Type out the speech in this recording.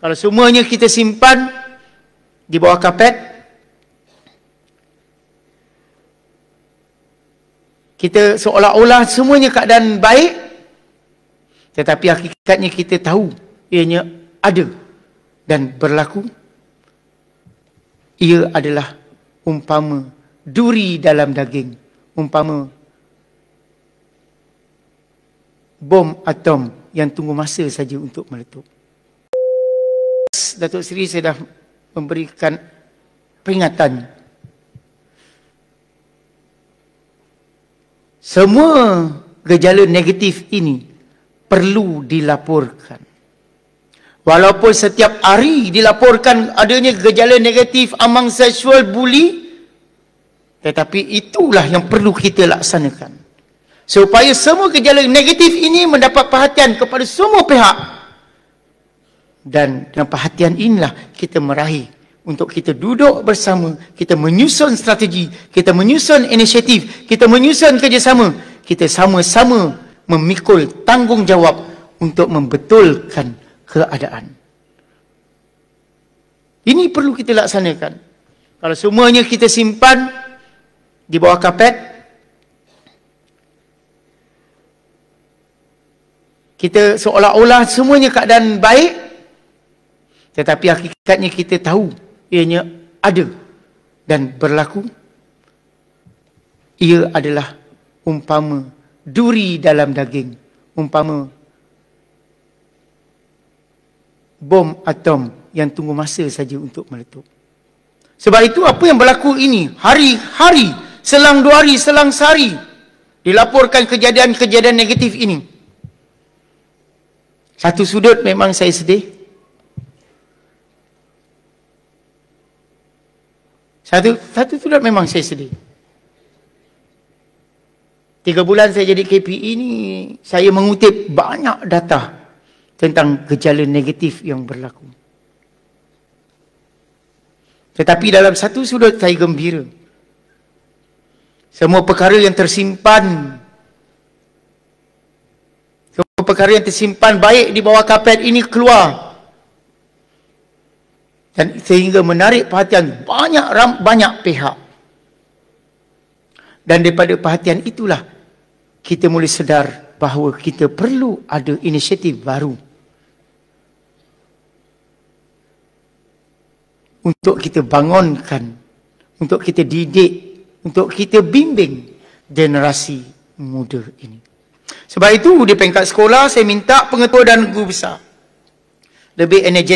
Kalau semuanya kita simpan di bawah kapet, kita seolah-olah semuanya keadaan baik, tetapi hakikatnya kita tahu ianya ada dan berlaku. Ia adalah umpama duri dalam daging, umpama bom atom yang tunggu masa saja untuk meletup. Datuk Seri, saya dah memberikan peringatan. Semua gejala negatif ini perlu dilaporkan. Walaupun setiap hari dilaporkan adanya gejala negatif amang seksual, buli, tetapi itulah yang perlu kita laksanakan. Supaya semua gejala negatif ini mendapat perhatian kepada semua pihak. Dan dengan perhatian inilah kita meraih untuk kita duduk bersama, kita menyusun strategi, kita menyusun inisiatif, kita menyusun kerjasama, kita sama-sama memikul tanggungjawab untuk membetulkan keadaan. Ini perlu kita laksanakan. Kalau semuanya kita simpan di bawah kapet, kita seolah-olah semuanya keadaan baik, tetapi hakikatnya kita tahu ianya ada dan berlaku. Ia adalah umpama duri dalam daging, umpama bom atom yang tunggu masa saja untuk meletup. Sebab itu apa yang berlaku ini, hari-hari, selang 2 hari, selang sehari, dilaporkan kejadian-kejadian negatif ini. Satu sudut memang saya sedih. Satu sudut memang saya sedih. 3 bulan saya jadi KPE ni, saya mengutip banyak data tentang gejala negatif yang berlaku. Tetapi dalam satu sudut saya gembira. Semua perkara yang tersimpan, semua perkara yang tersimpan baik di bawah kapet ini keluar. Dan sehingga menarik perhatian banyak pihak. Dan daripada perhatian itulah kita mula sedar bahawa kita perlu ada inisiatif baru untuk kita bangunkan, untuk kita didik, untuk kita bimbing generasi muda ini. Sebab itu di peringkat sekolah saya minta pengetua dan guru besar lebih energetik